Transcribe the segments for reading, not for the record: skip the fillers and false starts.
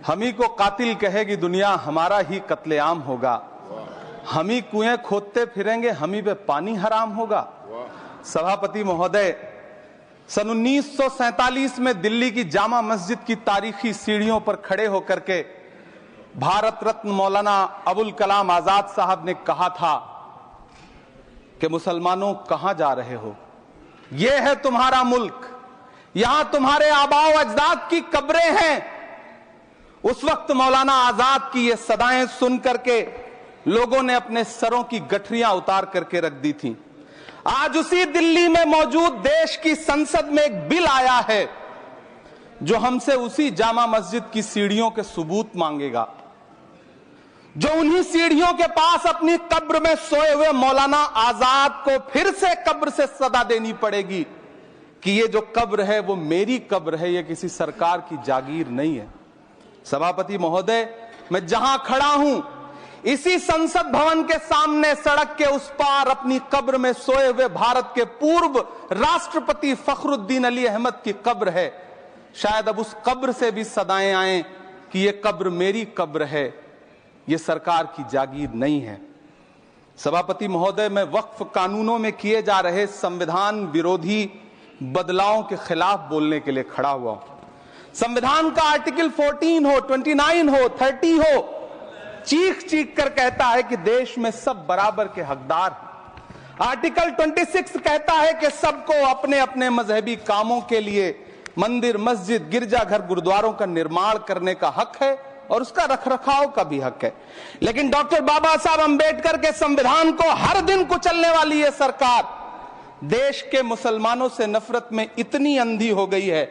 हम ही को कातिल कहेगी दुनिया, हमारा ही कत्लेआम होगा। हम ही कुएं खोदते फिरेंगे, हम ही पे पानी हराम होगा। सभापति महोदय, सन 1947 में दिल्ली की जामा मस्जिद की तारीखी सीढ़ियों पर खड़े होकर के भारत रत्न मौलाना अबुल कलाम आजाद साहब ने कहा था कि मुसलमानों कहां जा रहे हो, यह है तुम्हारा मुल्क, यहां तुम्हारे आबाओ अजदाद की कब्रें हैं। उस वक्त मौलाना आजाद की ये सदाएं सुन करके लोगों ने अपने सरों की गठरियां उतार करके रख दी थी। आज उसी दिल्ली में मौजूद देश की संसद में एक बिल आया है जो हमसे उसी जामा मस्जिद की सीढ़ियों के सबूत मांगेगा, जो उन्हीं सीढ़ियों के पास अपनी कब्र में सोए हुए मौलाना आजाद को फिर से कब्र से सदा देनी पड़ेगी कि ये जो कब्र है वो मेरी कब्र है, ये किसी सरकार की जागीर नहीं है। सभापति महोदय, मैं जहां खड़ा हूं इसी संसद भवन के सामने सड़क के उस पार अपनी कब्र में सोए हुए भारत के पूर्व राष्ट्रपति फखरुद्दीन अली अहमद की कब्र है। शायद अब उस कब्र से भी सदाएं आए कि ये कब्र मेरी कब्र है, ये सरकार की जागीर नहीं है। सभापति महोदय, मैं वक्फ कानूनों में किए जा रहे संविधान विरोधी बदलावों के खिलाफ बोलने के लिए खड़ा हुआ हूं। संविधान का आर्टिकल 14 हो, 29 हो, 30 हो, चीख चीख कर कहता है कि देश में सब बराबर के हकदार हैं। आर्टिकल 26 कहता है कि सबको अपने अपने मजहबी कामों के लिए मंदिर, मस्जिद, गिरजाघर, गुरुद्वारों का निर्माण करने का हक है और उसका रखरखाव का भी हक है। लेकिन डॉक्टर बाबा साहब अंबेडकर के संविधान को हर दिन कुचलने वाली ये सरकार देश के मुसलमानों से नफरत में इतनी अंधी हो गई है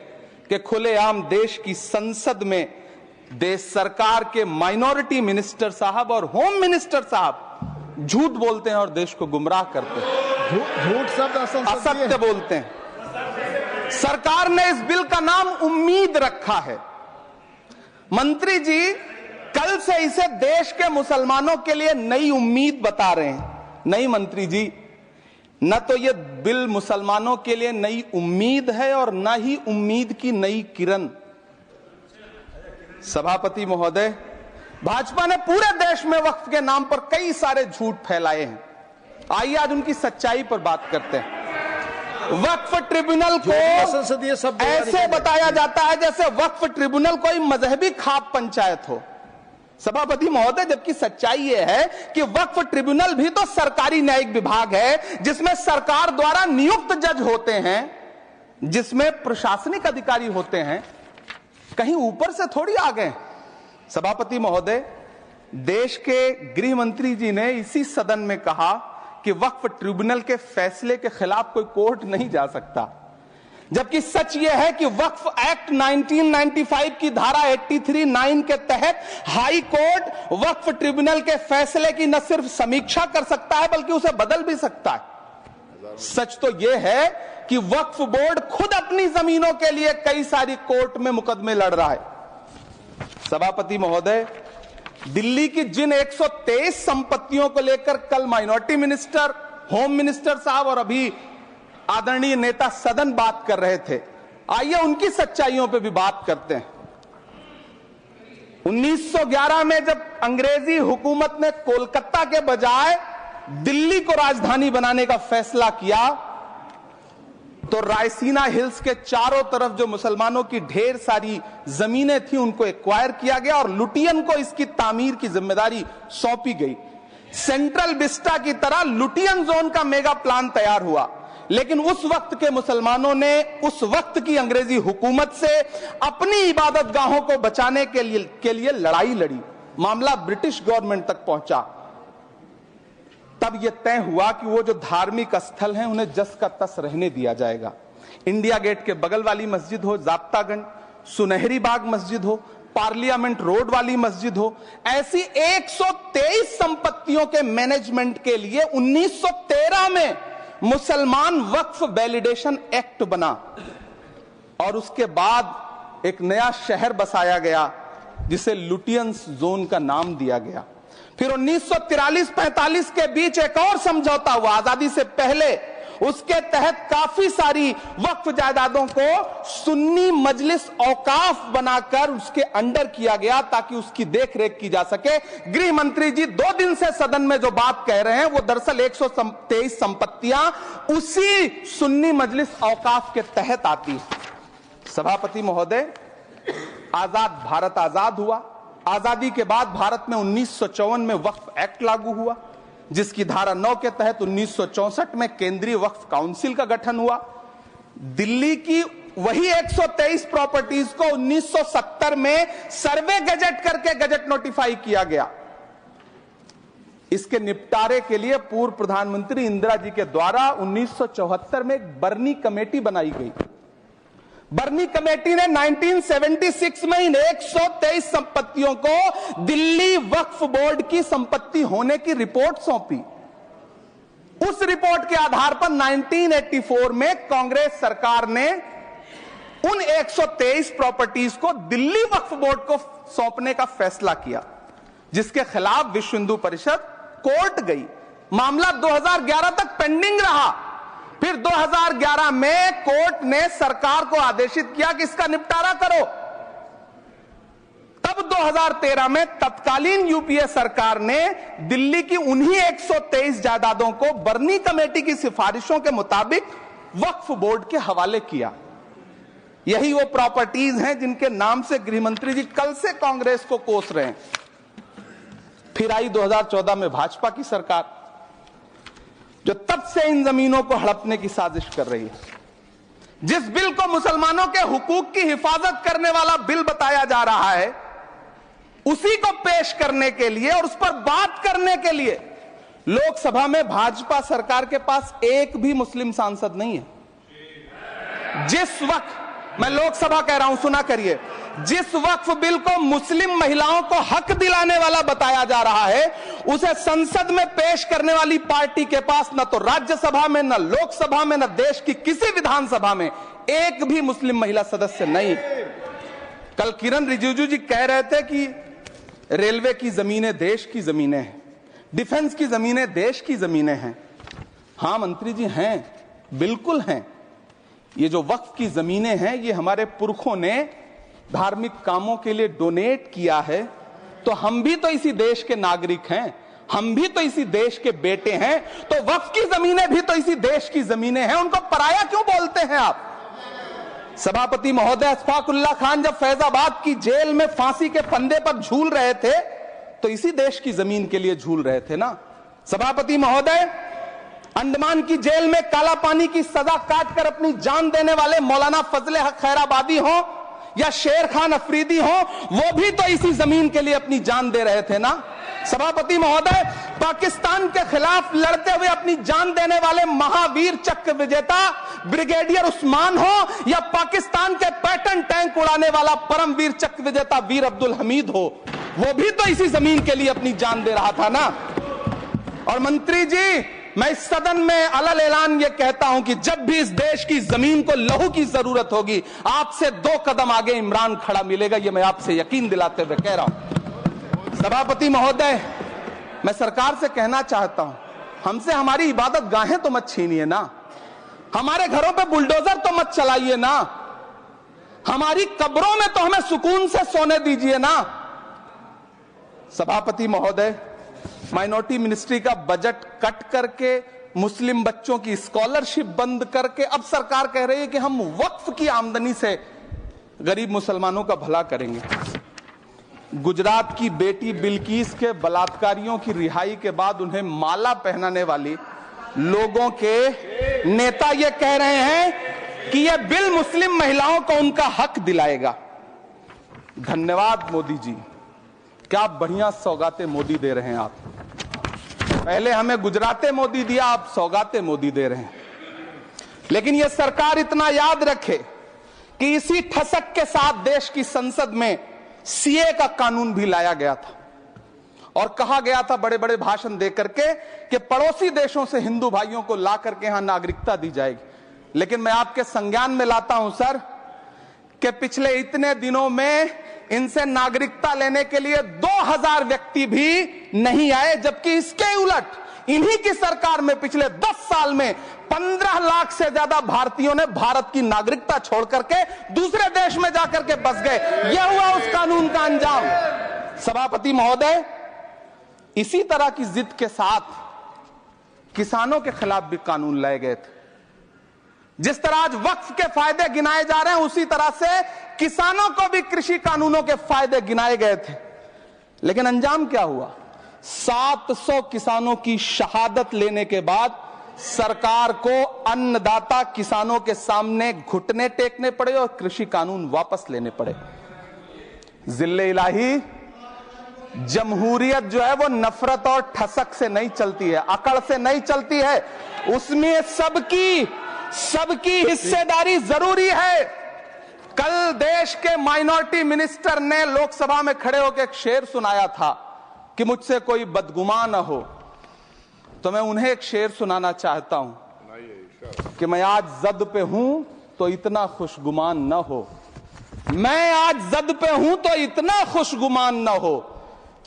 कि खुलेआम देश की संसद में देश सरकार के माइनॉरिटी मिनिस्टर साहब और होम मिनिस्टर साहब झूठ बोलते हैं और देश को गुमराह करते हैं। झूठ शब्द असत्य बोलते हैं। सरकार ने इस बिल का नाम उम्मीद रखा है। मंत्री जी कल से इसे देश के मुसलमानों के लिए नई उम्मीद बता रहे हैं। नहीं मंत्री जी, न तो ये बिल मुसलमानों के लिए नई उम्मीद है और न ही उम्मीद की नई किरण। सभापति महोदय, भाजपा ने पूरे देश में वक्फ के नाम पर कई सारे झूठ फैलाए हैं। आइए आज उनकी सच्चाई पर बात करते हैं। वक्फ ट्रिब्यूनल को ऐसे बताया जाता है जैसे वक्फ ट्रिब्यूनल कोई मजहबी खाप पंचायत हो। सभापति महोदय, जबकि सच्चाई यह है कि वक्फ ट्रिब्यूनल भी तो सरकारी न्यायिक विभाग है जिसमें सरकार द्वारा नियुक्त जज होते हैं, जिसमें प्रशासनिक अधिकारी होते हैं, कहीं ऊपर से थोड़ी आ गए। सभापति महोदय, देश के गृह मंत्री जी ने इसी सदन में कहा कि वक्फ ट्रिब्यूनल के फैसले के खिलाफ कोई कोर्ट नहीं जा सकता, जबकि सच यह है कि वक्फ एक्ट 1995 की धारा 83(9) के तहत हाई कोर्ट वक्फ ट्रिब्यूनल के फैसले की न सिर्फ समीक्षा कर सकता है बल्कि उसे बदल भी सकता है। सच तो यह है कि वक्फ बोर्ड खुद अपनी जमीनों के लिए कई सारी कोर्ट में मुकदमे लड़ रहा है। सभापति महोदय, दिल्ली की जिन 123 संपत्तियों को लेकर कल माइनॉरिटी मिनिस्टर, होम मिनिस्टर साहब और अभी आदरणीय नेता सदन बात कर रहे थे, आइए उनकी सच्चाइयों पे भी बात करते हैं। 1911 में जब अंग्रेजी हुकूमत ने कोलकाता के बजाय दिल्ली को राजधानी बनाने का फैसला किया तो रायसीना हिल्स के चारों तरफ जो मुसलमानों की ढेर सारी जमीनें थी उनको एक्वायर किया गया और लुटियन को इसकी तामीर की जिम्मेदारी सौंपी गई। सेंट्रल विस्टा की तरह लुटियन जोन का मेगा प्लान तैयार हुआ, लेकिन उस वक्त के मुसलमानों ने उस वक्त की अंग्रेजी हुकूमत से अपनी इबादत गाहों को बचाने के लिए लड़ाई लड़ी। मामला ब्रिटिश गवर्नमेंट तक पहुंचा। तब यह तय हुआ कि वो जो धार्मिक स्थल हैं उन्हें जस का तस रहने दिया जाएगा। इंडिया गेट के बगल वाली मस्जिद हो, जाप्तागंज, सुनहरी बाग मस्जिद हो, पार्लियामेंट रोड वाली मस्जिद हो, ऐसी 123 संपत्तियों के मैनेजमेंट के लिए 1913 में मुसलमान वक्फ वैलिडेशन एक्ट बना और उसके बाद एक नया शहर बसाया गया जिसे लुटियंस जोन का नाम दिया गया। फिर 1943-45 के बीच एक और समझौता हुआ आजादी से पहले उसके तहत काफी सारी वक्फ जायदादों को सुन्नी मजलिस औकाफ बनाकर उसके अंडर किया गया ताकि उसकी देखरेख की जा सके। गृह मंत्री जी 2 दिन से सदन में जो बात कह रहे हैं वो दरअसल 123 संपत्तियां उसी सुन्नी मजलिस औकाफ के तहत आती है। सभापति महोदय, आजाद भारत आजाद हुआ। आजादी के बाद भारत में 1954 में वक्फ एक्ट लागू हुआ, जिसकी धारा 9 के तहत 1964 में केंद्रीय वक्फ काउंसिल का गठन हुआ। दिल्ली की वही 123 प्रॉपर्टीज को 1970 में सर्वे गजट करके गजट नोटिफाई किया गया। इसके निपटारे के लिए पूर्व प्रधानमंत्री इंदिरा जी के द्वारा 1974 में एक बर्नी कमेटी बनाई गई। बर्नी कमेटी ने 1976 में इन 123 संपत्तियों को दिल्ली वक्फ बोर्ड की संपत्ति होने की रिपोर्ट सौंपी। उस रिपोर्ट के आधार पर 1984 में कांग्रेस सरकार ने उन 123 प्रॉपर्टीज को दिल्ली वक्फ बोर्ड को सौंपने का फैसला किया, जिसके खिलाफ विश्व हिंदू परिषद कोर्ट गई। मामला 2011 तक पेंडिंग रहा। फिर 2011 में कोर्ट ने सरकार को आदेशित किया कि इसका निपटारा करो। तब 2013 में तत्कालीन यूपीए सरकार ने दिल्ली की उन्हीं 123 जायदादों को बर्नी कमेटी की सिफारिशों के मुताबिक वक्फ बोर्ड के हवाले किया। यही वो प्रॉपर्टीज हैं जिनके नाम से गृह मंत्री जी कल से कांग्रेस को कोस रहे हैं। फिर आई 2014 में भाजपा की सरकार, जो तब से इन जमीनों को हड़पने की साजिश कर रही है। जिस बिल को मुसलमानों के हुकूक की हिफाजत करने वाला बिल बताया जा रहा है, उसी को पेश करने के लिए और उस पर बात करने के लिए लोकसभा में भाजपा सरकार के पास एक भी मुस्लिम सांसद नहीं है। जिस वक्त, मैं लोकसभा कह रहा हूं, सुना करिए, जिस वक्फ बिल को मुस्लिम महिलाओं को हक दिलाने वाला बताया जा रहा है, उसे संसद में पेश करने वाली पार्टी के पास न तो राज्यसभा में, न लोकसभा में, न देश की किसी विधानसभा में एक भी मुस्लिम महिला सदस्य नहीं। कल किरण रिजिजू जी कह रहे थे कि रेलवे की जमीनें देश की जमीनें हैं, डिफेंस की जमीनें देश की जमीनें हैं। हां मंत्री जी हैं, बिल्कुल हैं। ये जो वक्फ की जमीनें हैं, ये हमारे पुरखों ने धार्मिक कामों के लिए डोनेट किया है। तो हम भी तो इसी देश के नागरिक हैं, हम भी तो इसी देश के बेटे हैं। तो वक्फ की जमीनें भी तो इसी देश की जमीनें हैं, उनको पराया क्यों बोलते हैं आप? सभापति महोदय, अशफाकुल्लाह खान जब फैजाबाद की जेल में फांसी के फंदे पर झूल रहे थे तो इसी देश की जमीन के लिए झूल रहे थे ना। सभापति महोदय, अंडमान की जेल में काला पानी की सजा काटकर अपनी जान देने वाले मौलाना फजले हक खैराबादी हो या शेर खान अफरीदी हो, वो भी तो इसी जमीन के लिए अपनी जान दे रहे थे ना। सभापति महोदय, पाकिस्तान के खिलाफ लड़ते हुए अपनी जान देने वाले महावीर चक्र विजेता ब्रिगेडियर उस्मान हो या पाकिस्तान के पैटर्न टैंक उड़ाने वाला परमवीर चक्र विजेता वीर अब्दुल हमीद हो, वो भी तो इसी जमीन के लिए अपनी जान दे रहा था ना। और मंत्री जी, मैं इस सदन में अलल ऐलान ये कहता हूं कि जब भी इस देश की जमीन को लहू की जरूरत होगी, आपसे 2 कदम आगे इमरान खड़ा मिलेगा। ये मैं आपसे यकीन दिलाते हुए कह रहा हूं। सभापति महोदय, मैं सरकार से कहना चाहता हूं, हमसे हमारी इबादत गाहें तो मत छीनिए ना, हमारे घरों पे बुलडोजर तो मत चलाइए ना, हमारी कब्रों में तो हमें सुकून से सोने दीजिए ना। सभापति महोदय, माइनॉरिटी मिनिस्ट्री का बजट कट करके, मुस्लिम बच्चों की स्कॉलरशिप बंद करके अब सरकार कह रही है कि हम वक्फ की आमदनी से गरीब मुसलमानों का भला करेंगे। गुजरात की बेटी बिल्किस के बलात्कारियों की रिहाई के बाद उन्हें माला पहनाने वाली लोगों के नेता ये कह रहे हैं कि यह बिल मुस्लिम महिलाओं को उनका हक दिलाएगा। धन्यवाद मोदी जी, क्या बढ़िया सौगातें मोदी दे रहे हैं आप। पहले हमें गुजराते मोदी दिया, आप सौगाते मोदी दे रहे हैं। लेकिन यह सरकार इतना याद रखे कि इसी ठसक के साथ देश की संसद में सीए का कानून भी लाया गया था और कहा गया था बड़े बड़े भाषण देकर के कि पड़ोसी देशों से हिंदू भाइयों को ला करके यहां नागरिकता दी जाएगी। लेकिन मैं आपके संज्ञान में लाता हूं सर कि पिछले इतने दिनों में इनसे नागरिकता लेने के लिए 2000 व्यक्ति भी नहीं आए, जबकि इसके उलट इन्हीं की सरकार में पिछले 10 साल में 15 लाख से ज्यादा भारतीयों ने भारत की नागरिकता छोड़ करके दूसरे देश में जाकर के बस गए। यह हुआ उस कानून का अंजाम। सभापति महोदय, इसी तरह की जिद के साथ किसानों के खिलाफ भी कानून लाए गए थे। जिस तरह आज वक्फ के फायदे गिनाए जा रहे हैं, उसी तरह से किसानों को भी कृषि कानूनों के फायदे गिनाए गए थे। लेकिन अंजाम क्या हुआ? 700 किसानों की शहादत लेने के बाद सरकार को अन्नदाता किसानों के सामने घुटने टेकने पड़े और कृषि कानून वापस लेने पड़े। जिल्ले इलाही, जमहूरियत जो है वो नफरत और ठसक से नहीं चलती है, अकड़ से नहीं चलती है, उसमें सबकी हिस्सेदारी जरूरी है। कल देश के माइनॉरिटी मिनिस्टर ने लोकसभा में खड़े होकर एक शेर सुनाया था कि मुझसे कोई बदगुमान न हो, तो मैं उन्हें एक शेर सुनाना चाहता हूं कि मैं आज जद पे हूं तो इतना खुशगुमान न हो, मैं आज जद पे हूं तो इतना खुशगुमान न हो,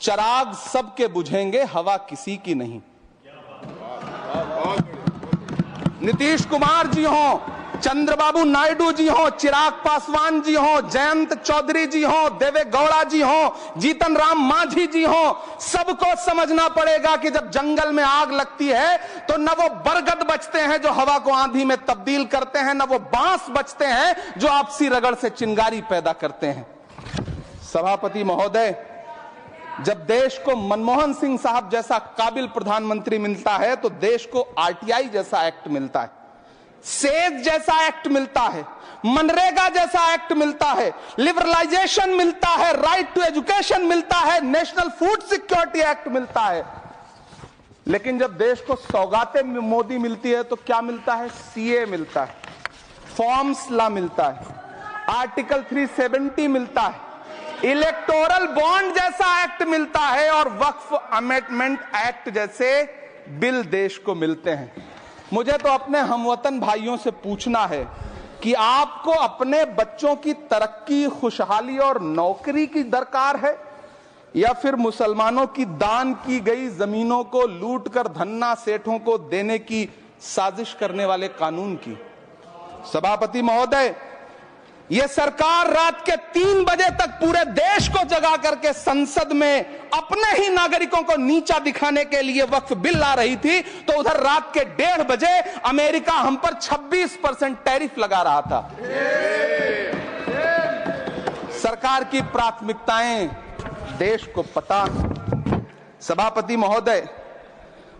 चराग सबके बुझेंगे हवा किसी की नहीं। नीतीश कुमार जी हो, चंद्रबाबू नायडू जी हो, चिराग पासवान जी हो, जयंत चौधरी जी हो, देवे गौड़ा जी हो, जीतन राम मांझी जी हो, सबको समझना पड़ेगा कि जब जंगल में आग लगती है तो न वो बरगद बचते हैं जो हवा को आंधी में तब्दील करते हैं, न वो बांस बचते हैं जो आपसी रगड़ से चिंगारी पैदा करते हैं। सभापति महोदय, जब देश को मनमोहन सिंह साहब जैसा काबिल प्रधानमंत्री मिलता है तो देश को आरटीआई जैसा एक्ट मिलता है, सेज जैसा एक्ट मिलता है, मनरेगा जैसा एक्ट मिलता है, लिबरलाइजेशन मिलता है, राइट टू एजुकेशन मिलता है, नेशनल फूड सिक्योरिटी एक्ट मिलता है। लेकिन जब देश को सौगातें मोदी मिलती है तो क्या मिलता है? सीए मिलता है, फॉर्म्स लॉ मिलता है, आर्टिकल 370 मिलता है, इलेक्टोरल बॉन्ड जैसा एक्ट मिलता है और वक्फ अमेंडमेंट एक्ट जैसे बिल देश को मिलते हैं। मुझे तो अपने हमवतन भाइयों से पूछना है कि आपको अपने बच्चों की तरक्की, खुशहाली और नौकरी की दरकार है या फिर मुसलमानों की दान की गई जमीनों को लूट कर धन्ना सेठों को देने की साजिश करने वाले कानून की? सभापति महोदय, यह सरकार रात के 3 बजे तक पूरे देश को जगा करके संसद में अपने ही नागरिकों को नीचा दिखाने के लिए वक्फ बिल ला रही थी, तो उधर रात के 1:30 बजे अमेरिका हम पर 26% टैरिफ लगा रहा था। सरकार की प्राथमिकताएं देश को पता। सभापति महोदय,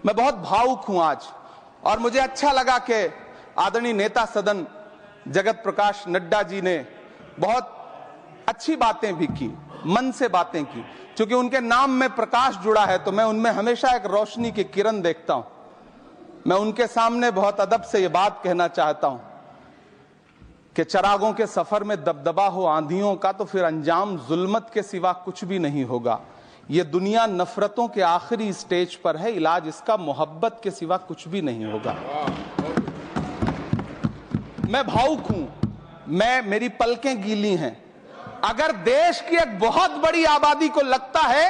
मैं बहुत भावुक हूं आज, और मुझे अच्छा लगा कि आदरणीय नेता सदन जगत प्रकाश नड्डा जी ने बहुत अच्छी बातें भी की, मन से बातें की। क्योंकि उनके नाम में प्रकाश जुड़ा है तो मैं उनमें हमेशा एक रोशनी की किरण देखता हूं। मैं उनके सामने बहुत अदब से यह बात कहना चाहता हूं कि चरागों के सफर में दबदबा हो आंधियों का तो फिर अंजाम जुल्मत के सिवा कुछ भी नहीं होगा। यह दुनिया नफरतों के आखिरी स्टेज पर है, इलाज इसका मोहब्बत के सिवा कुछ भी नहीं होगा। मैं भावुक हूं, मेरी पलकें गीली हैं। अगर देश की एक बहुत बड़ी आबादी को लगता है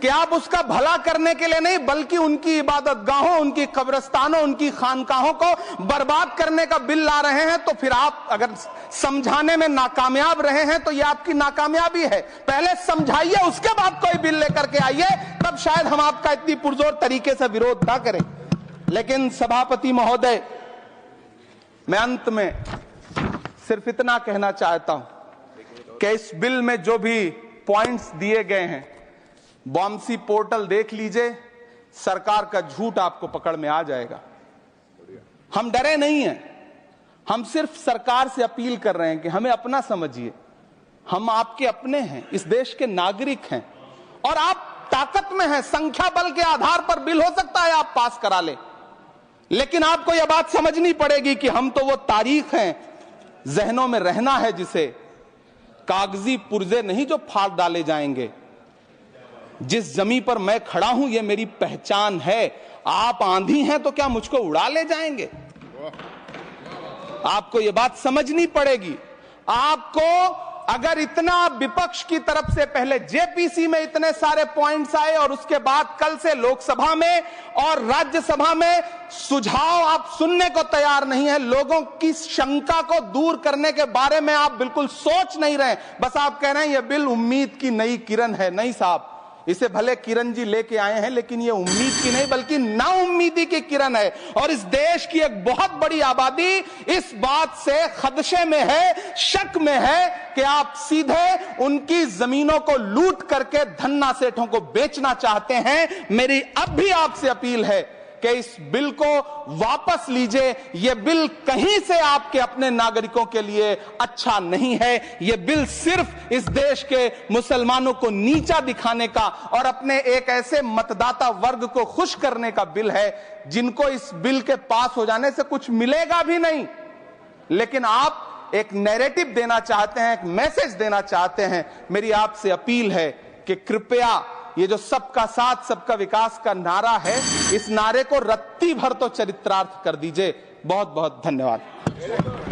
कि आप उसका भला करने के लिए नहीं बल्कि उनकी इबादतगाहों, उनकी कब्रिस्तानों, उनकी खानकाहों को बर्बाद करने का बिल ला रहे हैं, तो फिर आप अगर समझाने में नाकामयाब रहे हैं तो यह आपकी नाकामयाबी है। पहले समझाइए, उसके बाद कोई बिल लेकर के आइए, तब शायद हम आपका इतनी पुरजोर तरीके से विरोध ना करें। लेकिन सभापति महोदय, मैं अंत में सिर्फ इतना कहना चाहता हूं कि इस बिल में जो भी पॉइंट्स दिए गए हैं, बॉम्सी पोर्टल देख लीजिए, सरकार का झूठ आपको पकड़ में आ जाएगा। हम डरे नहीं हैं, हम सिर्फ सरकार से अपील कर रहे हैं कि हमें अपना समझिए। हम आपके अपने हैं, इस देश के नागरिक हैं और आप ताकत में हैं। संख्या बल के आधार पर बिल हो सकता है आप पास करा ले, लेकिन आपको यह बात समझनी पड़ेगी कि हम तो वो तारीख हैं, जहनों में रहना है जिसे, कागजी पुर्जे नहीं जो फाड़ डाले जाएंगे। जिस जमी पर मैं खड़ा हूं ये मेरी पहचान है। आप आंधी हैं तो क्या मुझको उड़ा ले जाएंगे? आपको यह बात समझनी पड़ेगी। आपको अगर इतना विपक्ष की तरफ से पहले जेपीसी में इतने सारे पॉइंट्स आए और उसके बाद कल से लोकसभा में और राज्यसभा में सुझाव आप सुनने को तैयार नहीं है, लोगों की शंका को दूर करने के बारे में आप बिल्कुल सोच नहीं रहे, बस आप कह रहे हैं यह बिल उम्मीद की नई किरण है। नहीं साहब, इसे भले किरण जी लेके आए हैं, लेकिन ये उम्मीद की नहीं बल्कि नाउम्मीदी की किरण है। और इस देश की एक बहुत बड़ी आबादी इस बात से खदशे में है, शक में है कि आप सीधे उनकी जमीनों को लूट करके धन्ना सेठों को बेचना चाहते हैं। मेरी अब भी आपसे अपील है कि इस बिल को वापस लीजिए। यह बिल कहीं से आपके अपने नागरिकों के लिए अच्छा नहीं है। यह बिल सिर्फ इस देश के मुसलमानों को नीचा दिखाने का और अपने एक ऐसे मतदाता वर्ग को खुश करने का बिल है जिनको इस बिल के पास हो जाने से कुछ मिलेगा भी नहीं। लेकिन आप एक नैरेटिव देना चाहते हैं, एक मैसेज देना चाहते हैं। मेरी आपसे अपील है कि कृपया ये जो सबका साथ सबका विकास का नारा है, इस नारे को रत्ती भर तो चरित्रार्थ कर दीजिए। बहुत बहुत धन्यवाद।